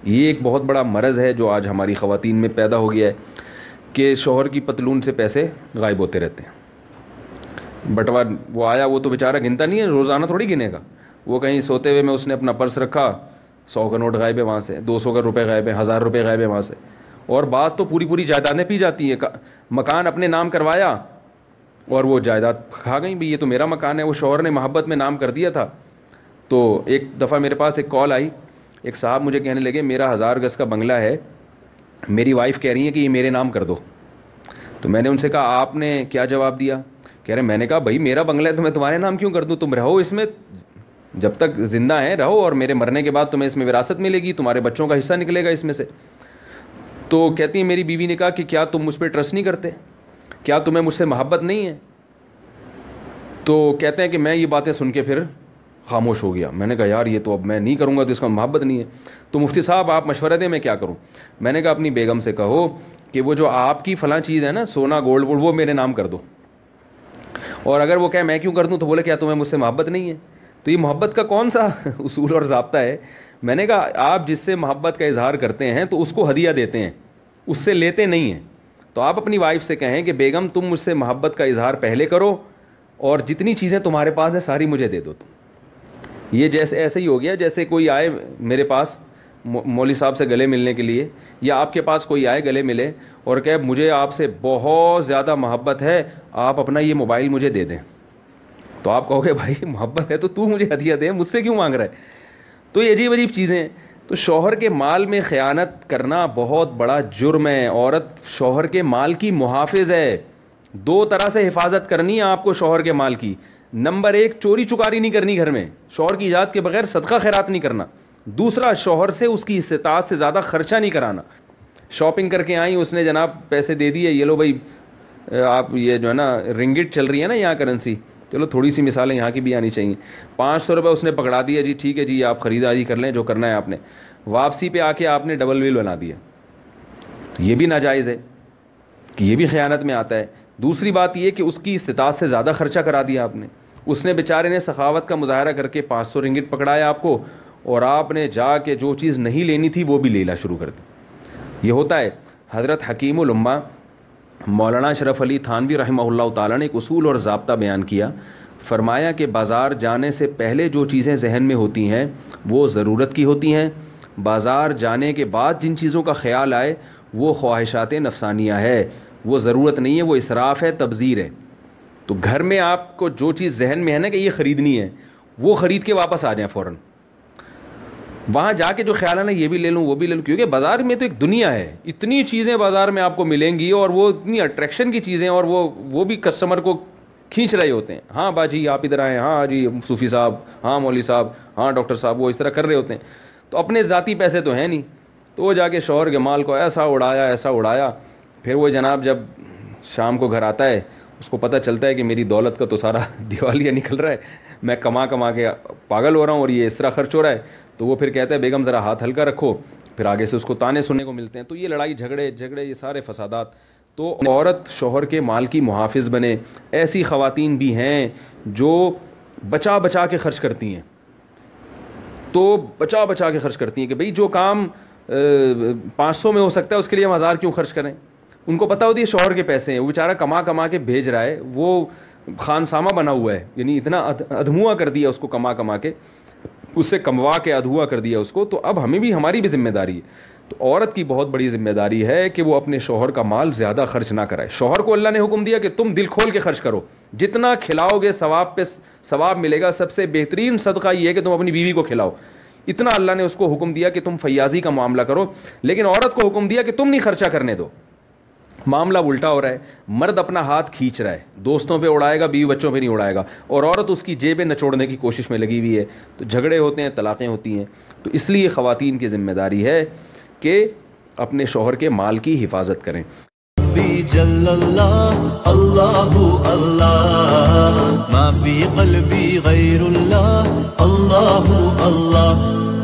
یہ ایک بہت بڑا مرض ہے جو آج ہماری خواتین میں پیدا ہو گیا ہے کہ شوہر کی پتلون سے پیسے غائب ہوتے رہتے ہیں. بٹوا وہ آیا, وہ تو بیچارہ گنتا نہیں ہے, روزانہ تھوڑی گنے گا. وہ کہیں سوتے ہوئے میں اس نے اپنا پرس رکھا, 100 کا نوٹ غائب ہے وہاں سے, 200 کا روپے غائب ہے, 1000 روپے غائب ہے وہاں سے. اور بعض تو پوری پوری جائیدادیں پی جاتی ہیں. مکان اپنے نام کروایا اور وہ جائیداد کھا گئی. بھئی یہ تو میرا مکان ہے. وہ شوہر نے محبت میں نام کر دیا تھا. تو ایک دفعہ میرے پاس ایک کال آئی, ایک صاحب مجھے کہنے لگے میرا 1000 گز کا بنگلہ ہے, میری وائف کہہ رہی ہے کہ یہ میرے نام کر دو. تو میں نے ان سے کہا آپ نے کیا جواب دیا؟ کہہ رہے, میں نے کہا بھائی میرا بنگلہ ہے تو میں تمہارے نام کیوں کر دوں, تم رہو اس میں, جب تک زندہ ہیں رہو, اور میرے مرنے کے بعد تمہیں اس میں وراثت ملے گی, تمہارے بچوں کا حصہ نکلے گا اس میں سے. تو کہتی ہیں میری بیوی نے کہا کہ کیا تم مجھ پہ ٹرسٹ نہیں کرتے, کیا تمہیں مجھ سے محبت نہیں ہے؟ تو کہتے ہیں کہ میں یہ باتیں سن کے پھر خاموش ہو گیا. میں نے کہا یار یہ تو اب میں نہیں کروں گا تو اس کا محبت نہیں ہے. تو مفتی صاحب آپ مشورہ دیں میں کیا کروں؟ میں نے کہا اپنی بیگم سے کہو کہ وہ جو آپ کی فلاں چیز ہے نا, سونا گولڈ وولڈ, وہ میرے نام کر دو. اور اگر وہ کہے میں کیوں کر دوں, تو بولے کیا تمہیں مجھ سے محبت نہیں ہے؟ تو یہ محبت کا کون سا اصول اور ضابطہ ہے؟ میں نے کہا آپ جس سے محبت کا اظہار کرتے ہیں تو اس کو ہدیہ دیتے ہیں, اس سے لیتے نہیں ہیں. تو آپ اپنی وائف سے کہیں کہ بیگم تم مجھ سے محبت کا اظہار پہلے کرو, اور جتنی چیزیں تمہارے پاس ہیں ساری مجھے دے دو تم. یہ جیسے ایسے ہی ہو گیا جیسے کوئی آئے میرے پاس مولوی صاحب سے گلے ملنے کے لیے, یا آپ کے پاس کوئی آئے گلے ملے اور کہے مجھے آپ سے بہت زیادہ محبت ہے, آپ اپنا یہ موبائل مجھے دے دیں. تو آپ کہو گے بھائی محبت ہے تو مجھے ہدیہ دے, مجھ سے کیوں مانگ رہا ہے؟ تو یہ عجیب عجیب چیزیں ہیں. تو شوہر کے مال میں خیانت کرنا بہت بڑا جرم ہے. عورت شوہر کے مال کی محافظ ہے. 2 طرح سے حفاظت کرنی ہے آپ کو شوہر کے مال کی. نمبر 1, چوری چکاری نہیں کرنی گھر میں, شوہر کی اجازت کے بغیر صدقہ خیرات نہیں کرنا. دوسرا, شوہر سے اس کی استطاعت سے زیادہ خرچہ نہیں کرانا. شاپنگ کر کے آئیں, اس نے جناب پیسے دے دیے, یہ لو بھائی آپ یہ جو ہے نا رنگٹ چل رہی ہے نا یہاں کرنسی, چلو تھوڑی سی مثالیں یہاں کی بھی آنی چاہیے. 500 روپے اس نے پکڑا دیا, جی ٹھیک ہے جی آپ خریداری کر لیں جو کرنا ہے آپ نے. واپسی پہ آ کے آپ نے ڈبل بل بنا دیا, تو یہ بھی ناجائز ہے کہ یہ بھی خیانت میں آتا ہے. دوسری بات یہ کہ اس کی استطاعت سے زیادہ خرچہ کرا دیا آپ نے. اس نے بیچارے نے سخاوت کا مظاہرہ کر کے 500 رنگٹ پکڑایا آپ کو, اور آپ نے جا کے جو چیز نہیں لینی تھی وہ بھی لینا شروع کر دی. یہ ہوتا ہے. حضرت حکیم الامہ مولانا اشرف علی تھانوی رحمہ اللہ تعالیٰ نے ایک اصول اور ضابطہ بیان کیا. فرمایا کہ بازار جانے سے پہلے جو چیزیں ذہن میں ہوتی ہیں وہ ضرورت کی ہوتی ہیں, بازار جانے کے بعد جن چیزوں کا خیال آئے وہ خواہشات نفسانیہ ہے, وہ ضرورت نہیں ہے, وہ اسراف ہے, تبذیر ہے. تو گھر میں آپ کو جو چیز ذہن میں ہے نا کہ یہ خریدنی ہے, وہ خرید کے واپس آ جائیں فوراً. وہاں جا کے جو خیال ہے نا یہ بھی لے لوں وہ بھی لے لوں, کیونکہ بازار میں تو ایک دنیا ہے, اتنی چیزیں بازار میں آپ کو ملیں گی, اور وہ اتنی اٹریکشن کی چیزیں, اور وہ بھی کسٹمر کو کھینچ رہے ہوتے ہیں. ہاں باجی آپ ادھر آئیں, ہاں جی صوفی صاحب, ہاں مولوی صاحب, ہاں ڈاکٹر صاحب, وہ اس طرح کر رہے ہوتے ہیں. تو اپنے ذاتی پیسے تو ہیں نہیں, تو وہ جا کے شوہر کے مال کو ایسا اڑایا. پھر وہ جناب جب شام کو گھر آتا ہے, اس کو پتہ چلتا ہے کہ میری دولت کا تو سارا دیوالیہ نکل رہا ہے, میں کما کے پاگل ہو رہا ہوں اور یہ اس طرح خرچ ہو رہا ہے. تو وہ پھر کہتا ہے بیگم ذرا ہاتھ ہلکا رکھو, پھر آگے سے اس کو تانے سننے کو ملتے ہیں. تو یہ لڑائی جھگڑے یہ سارے فسادات. تو عورت شوہر کے مال کی محافظ بنے. ایسی خواتین بھی ہیں جو بچا کے خرچ کرتی ہیں, تو بچا کے خرچ کرتی ہیں کہ بھئی جو کام 500 میں ہو سکتا ہے اس کے لیے ہم 1000 کیوں خرچ کریں. ان کو پتہ ہوتی ہے شوہر کے پیسے ہیں, وہ بیچارہ کما کے بھیج رہا ہے, وہ خانسامہ بنا ہوا ہے, یعنی اتنا ادھموا کر دیا اس کو کما کے, اس سے کموا کے ادھوا کر دیا اس کو. تو اب ہماری بھی ذمہ داری ہے. تو عورت کی بہت بڑی ذمہ داری ہے کہ وہ اپنے شوہر کا مال زیادہ خرچ نہ کرائے. شوہر کو اللہ نے حکم دیا کہ تم دل کھول کے خرچ کرو, جتنا کھلاؤ گے ثواب پہ ثواب ملے گا. سب سے بہترین صدقہ یہ ہے کہ تم اپنی بیوی کو کھلاؤ. اتنا اللہ نے اس کو حکم دیا کہ تم فیاضی کا معاملہ کرو. لیکن عورت کو حکم دیا کہ تم نہیں خرچہ کرنے دو. معاملہ الٹا ہو رہا ہے, مرد اپنا ہاتھ کھینچ رہا ہے, دوستوں پہ اڑائے گا, بیوی بچوں پہ نہیں اڑائے گا, اور عورت اس کی جیبیں نچوڑنے کی کوشش میں لگی ہوئی ہے. تو جھگڑے ہوتے ہیں, طلاقیں ہوتی ہیں. تو اس لیے خواتین کی ذمہ داری ہے کہ اپنے شوہر کے مال کی حفاظت کریں. جل اللہ اللہ اللہ ما فی قلبی غیر اللہ اللہ اللہ